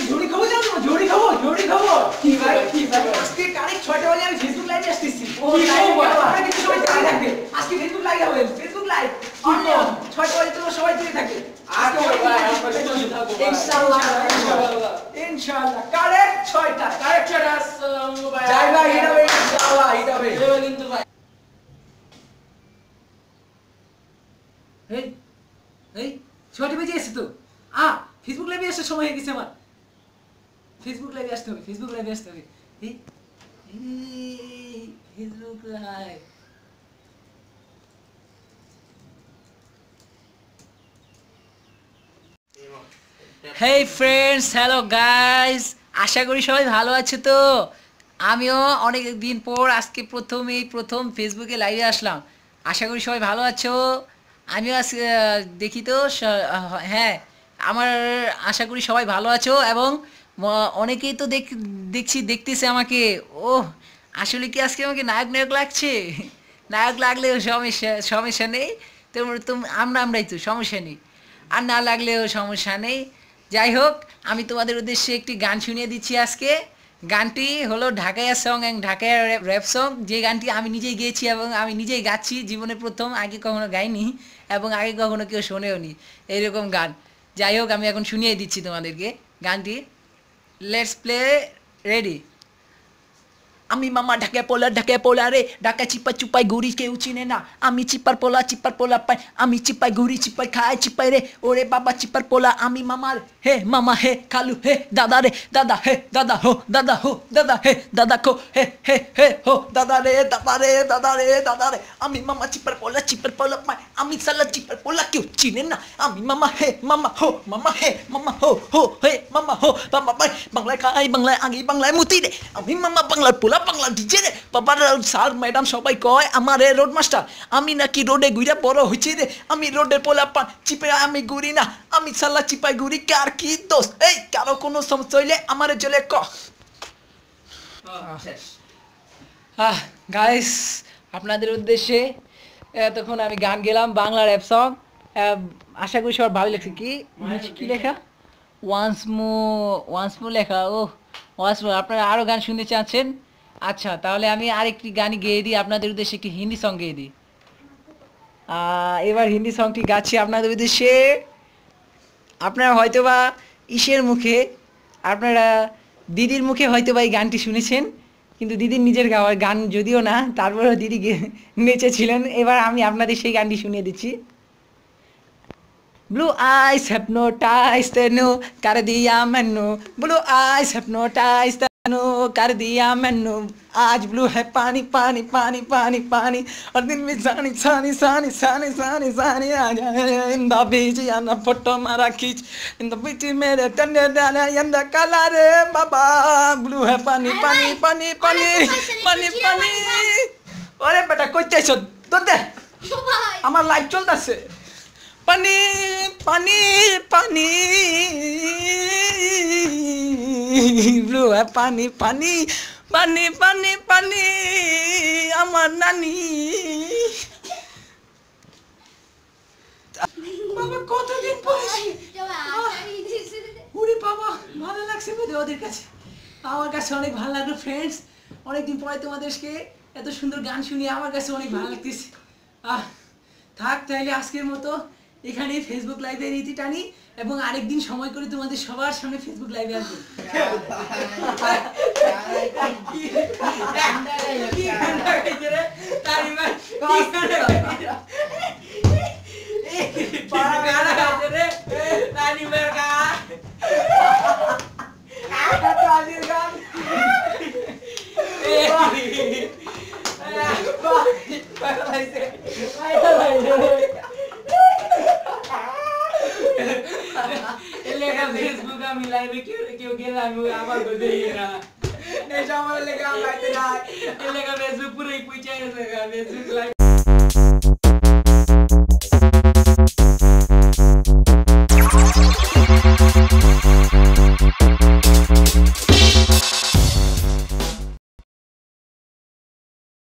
ঝুড়ি খাবো জানো ঝুড়ি খাবো কি ভাই আজকে কারেক্ট 6টা বাজে আমি ফেসবুক লাইভে আসতেছি আপনারা কিন্তু সবাই জয়েন থাকবে আজকে ফেসবুক লাইভ হবে ফেসবুক লাইভ 6টা বাজে তোমরা সবাই জয়েন থাকবে আজকে ইনশাআল্লাহ কারেক্ট 6টা যাই ভাই এটা হবে ইনশাআল্লাহ এটা হবে কিন্তু ভাই এই 6টা বাজে এসে তো ফেসবুক লাইভে আসার সময় হয়ে গেছে আমার ফেসবুক লাইভে আসতে হবে Facebook live hey friends hello guys আশা করি সবাই ভালো আছো তো আমিও অনেক দিন পর আজকে প্রথম ফেসবুকে লাইভে আসলাম আশা করি সবাই ভালো আছো আমিও দেখি তো হ্যাঁ আমার আশা করি সবাই ভালো আছো এবং অনেকেই তো দেখতেছে আমাকে ও আসলে কি আজকে আমাকে নায়ক লাগছে নায়ক লাগলেও সমস্যা নেই আমরাই তো সমস্যা নেই আর না লাগলেও সমস্যা নেই যাই হোক আমি তোমাদের উদ্দেশ্যে একটি গান শুনিয়ে দিচ্ছি আজকে গানটি হলো Dhakaiya song and Dhakaiya rap song যে গানটি আমি নিজেই গেয়েছি এবং আমি নিজেই গাচ্ছি জীবনে প্রথম আগে কখনো গাইনি এবং আগে কখনো কেউ শোনেও নি এইরকম গান যাই হোক আমি এখন শুনিয়ে দিচ্ছি তোমাদেরকে গানটি লেটস প্লে রেডি আমি মামা ঢাকায় পোলা রে ঢাকায় চিপাই চুপাই ঘুরি কেউ চিনে না আমি চিপার পোলা পাই আমি চিপাই ঘুরি চিপাই খাই চিপাই রে ওরে বাবা চিপার পোলা আমি মামার হে মামা হে খালু হে দাদা রে দাদা হে দাদা হো দাদা হে দাদা খো হে হো দাদা রে আমি মামা চিপার পোলা পাই আমি সালা চিপার পোলা কেউ চিনে না আমি মামা হে মামা হো হে মামা হো বাবা পাই বাংলায় খাই বাংলায় আগে বাংলায় মুতি রে আমি মামা বাংলার পোলা বাংলা ডিজে রে বাবার স্যার ম্যাডাম সবাই কয় আমার রোড মাস্টার আমি নাকি রোডে ঘুরে বড় হয়েছি রে আমি রোডের পোলা চিপে আমি ঘুরি না আমি সাল্লা চিপাই ঘুরি কার কি দোষ এই কারো কোনো সমস্যা হইলে আমারে চলে গাইস আপনাদের উদ্দেশ্যে তখন আমি গান গেলাম বাংলা র্যাপ সং আশা করি সবার ভালো লাগছে কি লেখা ওয়ান্স মো লেখা ওয়ান্স মো আপনারা আরও গান শুনতে চাচ্ছেন আচ্ছা তাহলে আমি আরেকটি গানই গেয়ে দিই আপনাদের উদ্দেশ্যে একটি হিন্দি সং গেয়ে দিই এবার হিন্দি সংটি গাচ্ছি আপনাদের উদ্দেশ্যে আপনারা হয়তোবা ইসের মুখে আপনারা দিদির মুখে হয়তোবা এই গানটি শুনেছেন কিন্তু দিদির নিজের গাওয়ার গান যদিও না তারপরেও দিদি নেচেছিলেন এবার আমি আপনাদের সেই গানটি শুনিয়ে দিচ্ছি Blue eyes hypnotized tenu kar diya mainu blue eyes hypnotized tenu kar diya mainu aaj blue hai pani pani pani pani pani aur din mein sani aa jaye in the beach yana photo mara khich in the beach mere tande dala in the color baba blue hai pani pani pani pani pani pani ore beta koi chaisho dode amar live choltase পানি পানি পানি blue পানি পানি পানি পানি পানি আমার নানি বাবা কতদিন পরে উড়ি বাবা ভালো লাগছে বুঝে ওদের কাছে আমার কাছে অনেক ভালো লাগলো ফ্রেন্ডস অনেকদিন পরে তোমাদেরকে এত সুন্দর গান শুনিয়ে আমার কাছে অনেক ভালো লাগতেছে থাক তাইলে আজকের মতো এখানে ফেসবুক লাইভে রীতি টানি এবং আরেকদিন সময় করে তোমাদের সবার সামনে ফেসবুক লাইভে আসবো ফেসবুক আমি লাইভে কেউ গেলাম আমার বলতে না এই সময় লেগে আমি লাইভে নাই এই লেগে ফেসবুক পুরোই পুইচা গেছে ফেসবুক লাইভ